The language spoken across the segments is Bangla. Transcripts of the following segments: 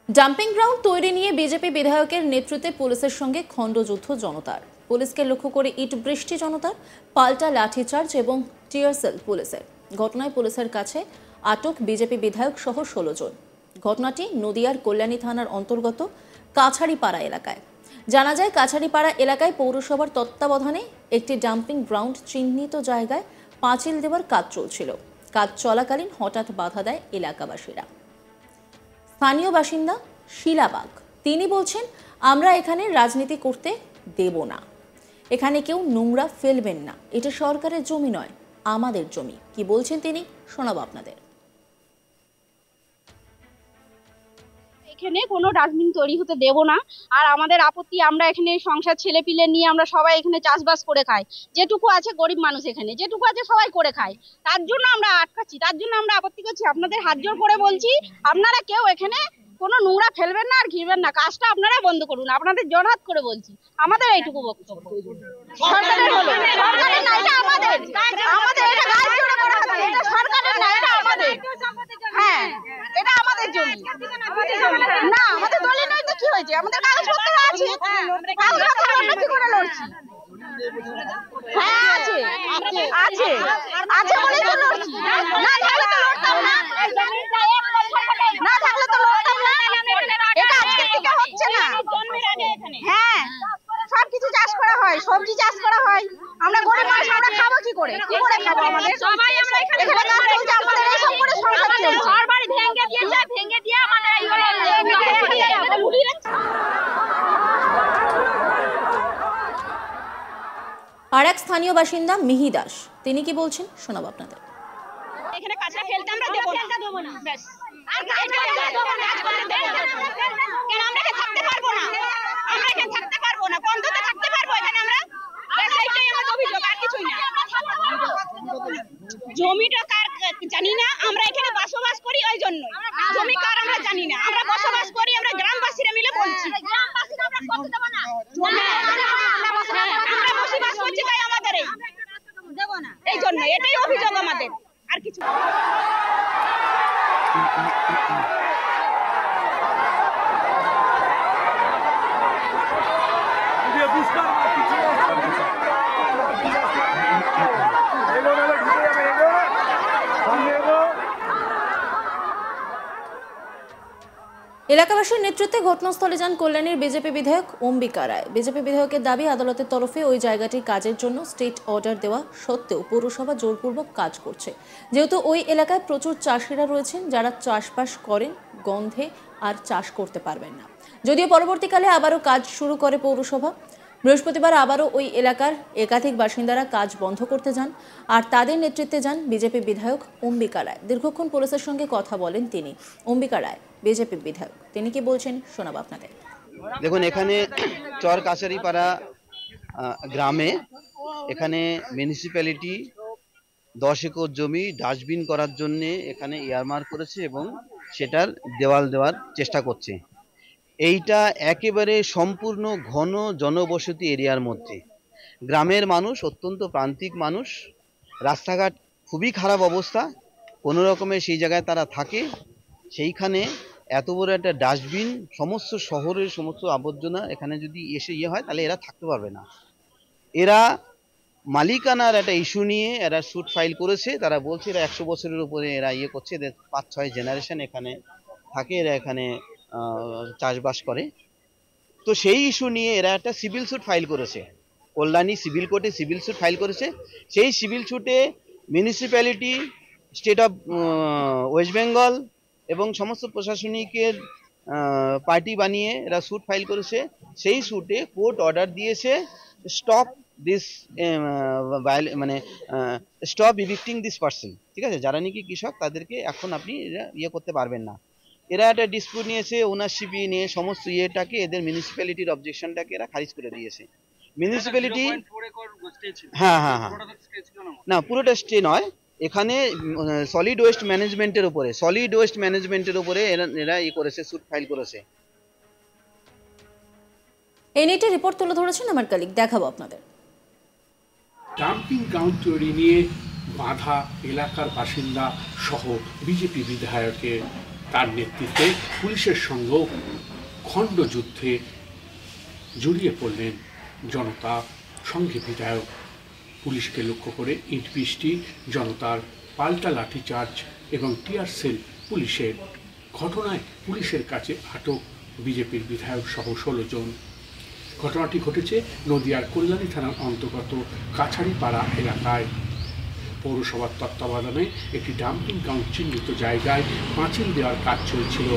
ডাম্পিং গ্রাউন্ড তৈরি নিয়ে বিজেপি বিধায়কের নেতৃত্বে পুলিশের সঙ্গে খণ্ডযুদ্ধ জনতার। পুলিশকে লক্ষ্য করে ইট বৃষ্টি জনতার, পাল্টা লাঠিচার্জ এবং টিয়ারসেল পুলিশের। ঘটনায় পুলিশের কাছে আটক বিজেপি বিধায়ক সহ 16 জন। ঘটনাটি নদিয়ার কল্যাণী থানার অন্তর্গত কাছাড়িপাড়া এলাকায়। জানা যায়, কাছাড়িপাড়া এলাকায় পৌরসভার তত্ত্বাবধানে একটি ডাম্পিং গ্রাউন্ড চিহ্নিত জায়গায় পাঁচিল দেওয়ার কাজ চলছিল। কাজ চলাকালীন হঠাৎ বাধা দেয় এলাকাবাসীরা। স্থানীয় বাসিন্দা শিলাবাগ তিনি বলছেন, আমরা এখানে রাজনীতি করতে দেব না, এখানে কেউ নোংরা ফেলবেন না, এটা সরকারের জমি নয়, আমাদের জমি। কি বলছেন তিনি, শোনাবো আপনাদের। এখানে কোনো ডাস্টবিন তৈরি হতে দেব না। আর আমাদের আপত্তি, আমরা এখানে সংসার ছেলে পিলে নিয়ে আমরা সবাই এখানে চাষবাস করে খাই। যেটুকু আছে গরিব মানুষ এখানে যেটুকু আছে সবাই করে খায়, তার জন্য আমরা আটকাচ্ছি, তার জন্য আমরা আপত্তি করছি। আপনাদের হাত জোর করে বলছি, আপনারা কেউ এখানে কোনো নোংরা ফেলবেন না আর ঘিরবেন না, কাজটা আপনারা বন্ধ করুন। আপনাদের জোরহাত করে বলছি, আমাদের এইটুকু বক্তব্য। সরকারের হলো, সরকারের না, এটা আমাদের, আমাদের এটা গাছ জোড়া করা হবে, এটা সরকারের না, এটা আমাদের। হ্যাঁ, এটা আমাদের জমি না, আমাদের দলে নয় তো কি হয়েছে, আমাদের কাগজপত্র আছে, কাগজপত্র আমরা কি করে লড়ছি? হ্যাঁ আছে, আছে, আছে বলেই তো লড়ছি। না থাকলে তো লড়তাম না, না থাকলে তো লড়তাম না। এটা আজকে থেকে হচ্ছে না। হ্যাঁ, সবকিছু চাষ করা হয়, সবজি চাষ করা হয়। আমরা গরিব মানুষ, আমরা খাবো কি করে, কি করে খাবো? আমাদের সবাই আমরা এখানে কাজ চলছে, আমাদের এইসব করে সংসার চলছে। ঘর বাড়ি ভেঙে দিয়েছে, ভেঙে দিয়ে আমাদের এই আর এক স্থানীয় বাসিন্দা মিহি দাস তিনি কি বলছেন, শোনাবো আপনাদের। এখানে কাঁচা ফেলতে আমরা দেবো না, ব্যাস। আর কাজ করতে দেবো না, কাজ করতে দেবো না। কেন আমরা এখানে থাকতে পারবো না? আমরা এখানে থাকতে পারবো না, বন্ধতে থাকতে পারবো এখানে আমরা? ব্যাস, এইটাই আমার অভিযোগ, আর কিছুই না। জমিটা কার জানি না, আমরা এখানে বসবাস করি, ওই জন্য জমি কার আমরা জানি না। আমরা বসবাস করি, আমরা গ্রামবাসীরা মিলে বলছি, গ্রামবাসীরা আমরা করতে দেবো না। আমরা বসবাস করছি তাই আমাদের এই জন্য, এটাই অভিযোগ আমাদের, আর কিছু। এলাকাবাসীর নেতৃত্বে ঘটনাস্থলে যান কল্যাণীর বিজেপি বিধায়ক অম্বিকা রায়। বিজেপি বিধায়কের দাবি, আদালতের তরফে ওই জায়গাটি কাজের জন্য স্টেট অর্ডার দেওয়া সত্ত্বেও পৌরসভা জোরপূর্বক কাজ করছে। যেহেতু ওই এলাকায় প্রচুর চাষিরা রয়েছেন যারা চাষবাস করেন, গন্ধে আর চাষ করতে পারবেন না। যদিও পরবর্তীকালে আবারও কাজ শুরু করে পৌরসভা। বৃহস্পতিবার আবারও ওই এলাকার একাধিক বাসিন্দারা কাজ বন্ধ করতে যান, আর তাদের নেতৃত্বে যান বিজেপি বিধায়ক অম্বিকা রায়। দীর্ঘক্ষণ পুলিশের সঙ্গে কথা বলেন তিনি। অম্বিকা রায় বিজেপি বিধায়ক, তিনি কি বলছেন, শোনাবো আপনাদের। দেখুন, এখানে চর কাছাড়িপাড়া গ্রামে এখানে মিউনিসিপ্যালিটি 10 একর জমি ডাস্টবিন করার জন্য এখানে ইয়ারমার্ক করেছে এবং সেটার দেওয়াল দেওয়ার চেষ্টা করছে। এইটা একেবারে সম্পূর্ণ ঘন জনবসতি এরিয়ার মধ্যে। গ্রামের মানুষ অত্যন্ত প্রান্তিক মানুষ, রাস্তাঘাট খুবই খারাপ অবস্থা, কোনো রকমে সেই জায়গায় তারা থাকে। সেইখানে এত বড় একটা ডাস্টবিন, সমস্ত শহরের সমস্ত আবর্জনা এখানে যদি এসে হয় তাহলে এরা থাকতে পারবে না। এরা মালিকানার একটা ইস্যু নিয়ে এরা স্যুট ফাইল করেছে। তারা বলছে এরা 100 বছরের উপরে এরা করছে, এদের 5-6 জেনারেশন এখানে থাকে, এরা এখানে চাষবাস করে। তো সেই ইস্যু নিয়ে এরা একটা সিভিল স্যুট ফাইল করেছে, কল্যাণী সিভিল কোর্টে সিভিল স্যুট ফাইল করেছে। সেই সিভিল স্যুটে municipality, state of West Bengal এবং সমস্ত প্রশাসনিকের পার্টি বানিয়ে এরা স্যুট ফাইল করেছে। সেই স্যুটে কোর্ট অর্ডার দিয়েছে, স্টপ দিস, মানে স্টপ ইভিক্টিং দিস পার্সন। ঠিক আছে, যারা নাকি কৃষক তাদেরকে এখন আপনি করতে পারবেন না। এরা একটা ডিসপিউট নিয়েছে, ওনারশিপ নিয়ে সমস্ত ইয়েটাকে, এদের মিউনিসিপ্যালিটির অবজেকশনটাকে এরা খারিজ করে দিয়েছে। মিউনিসিপ্যালিটি হ্যাঁ হ্যাঁ হ্যাঁ না, পুরোটা স্টে নয়, এখানে সলিড ওয়েস্ট ম্যানেজমেন্টের উপরে এরা করেছে, স্যুট ফাইল করেছে। এই নিয়ে রিপোর্ট তুলে ধরেছেন আমার কলিগ, দেখাবো আপনাদের। ডাম্পিং গ্রাউন্ড তৈরি নিয়ে বাধা এলাকার বাসিন্দা সহ বিজেপি বিধায়কের তার নেতৃত্বে পুলিশের সঙ্গেও খণ্ডযুদ্ধে জড়িয়ে পড়লেন জনতা, সঙ্গে বিধায়ক। পুলিশকে লক্ষ্য করে ইট বৃষ্টি, জনতার পাল্টা লাঠিচার্জ এবং টিয়ার সেল পুলিশের। ঘটনায় পুলিশের কাছে আটক বিজেপির বিধায়ক সহ 16 জন। ঘটনাটি ঘটেছে নদিয়ার কল্যাণী থানার অন্তর্গত কাছারিপাড়া এলাকায়। পৌরসভার তত্ত্বাবধানে একটি ডাম্পিং গ্রাউন্ড চিহ্নিত জায়গায় পাঁচিল দেওয়ার কাজ চলছিল।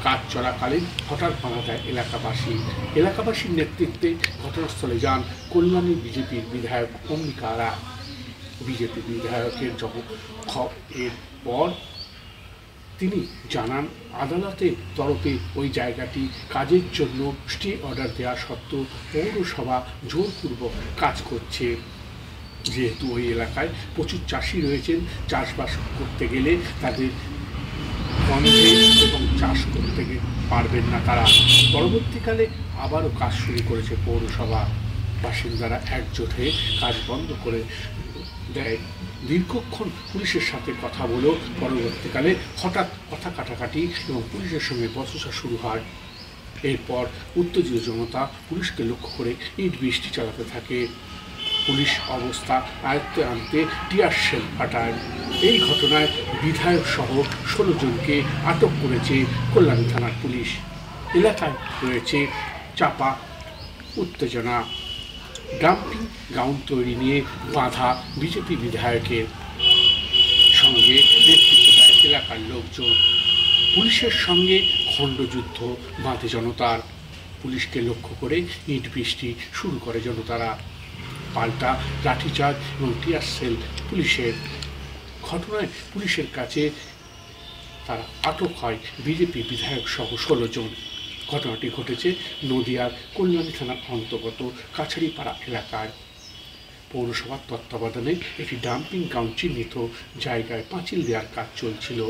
কাজ চলাকালীন হঠাৎ বাধা দেয় এলাকাবাসী। এলাকাবাসীর নেতৃত্বে ঘটনাস্থলে যান কল্যাণী বিজেপির বিধায়ক অম্বিকা রায়। বিজেপি বিধায়কের এরপর তিনি জানান, আদালতের তরফে ওই জায়গাটি কাজের জন্য স্টে অর্ডার দেওয়া সত্ত্বেও পৌরসভা জোরপূর্বক কাজ করছে। যেহেতু ওই এলাকায় প্রচুর চাষি রয়েছেন, চাষবাস করতে গেলে তাদের গন্ধে এবং চাষ করতে পারবেন না তারা। পরবর্তীকালে আবারও কাজ শুরু করেছে পৌরসভা। বাসিন্দারা একজোট হয়ে কাজ বন্ধ করে দেয়। দীর্ঘক্ষণ পুলিশের সাথে কথা বলেও পরবর্তীকালে হঠাৎ কথা কাটাকাটি এবং পুলিশের সঙ্গে বচসা শুরু হয়। এরপর উত্তেজিত জনতা পুলিশকে লক্ষ্য করে ইট বৃষ্টি চালাতে থাকে। পুলিশ অবস্থা আয়ত্তে আনতে টিয়ার সেল ফাটায়। এই ঘটনায় বিধায়ক সহ 16 জনকে আটক করেছে কল্যাণী থানার পুলিশ। এলাকায় রয়েছে চাপা উত্তেজনা। ডাম্পিং গ্রাউন্ড তৈরি নিয়ে বাধা বিজেপি বিধায়কের সঙ্গে নেতৃত্ব দেয় এলাকার লোকজন। পুলিশের সঙ্গে খণ্ডযুদ্ধ বাঁধে জনতার। পুলিশকে লক্ষ্য করে ইট বৃষ্টি শুরু করে জনতারা। পাল্টা লাঠিচার্জ এবং টিয়ার সেল পুলিশের। ঘটনায় পুলিশের কাছে তারা আটক হয় বিজেপি বিধায়ক সহ 16 জন। ঘটনাটি ঘটেছে নদিয়ার কল্যাণী থানার অন্তর্গত কাছারিপাড়া এলাকায়। পৌরসভার তত্ত্বাবধানে একটি ডাম্পিং গ্রাউন্ড চিহ্নিত জায়গায় পাঁচিল দেওয়ার কাজ চলছিল।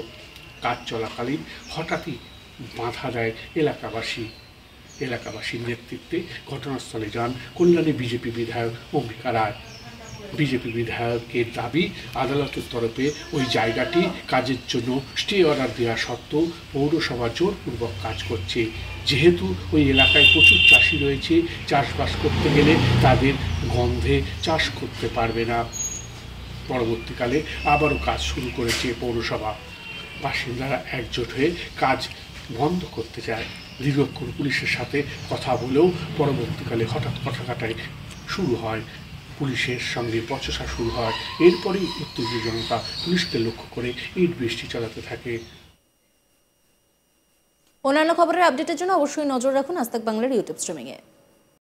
কাজ চলাকালীন হঠাৎই বাধা দেয় এলাকাবাসী। এলাকাবাসীর নেতৃত্বে ঘটনাস্থলে যান কল্যাণী বিজেপি বিধায়ক অম্বিকা রায়। বিজেপি বিধায়কের দাবি, আদালতের তরফে ওই জায়গাটি কাজের জন্য স্টে অর্ডার দেওয়া সত্ত্বেও পৌরসভা জোরপূর্বক কাজ করছে। যেহেতু ওই এলাকায় প্রচুর চাষি রয়েছে, চাষবাস করতে গেলে তাদের গন্ধে চাষ করতে পারবে না। পরবর্তীকালে আবারও কাজ শুরু করেছে পৌরসভা। বাসিন্দারা একজোট হয়ে কাজ বন্ধ করতে চায়। দীর্ঘক্ষণ পুলিশের সাথে কথা বলেও পরবর্তীকালে হঠাৎ কথা কাটাই শুরু হয়। পুলিশের সঙ্গে বচসা শুরু হয়। এরপরেই উত্তেজিত জনতা পুলিশকে লক্ষ্য করে ইট বৃষ্টি চালাতে থাকে। অন্যান্য খবরের আপডেটের জন্য অবশ্যই নজর রাখুন আজ তাক বাংলার ইউটিউব স্ট্রিমিংয়ে।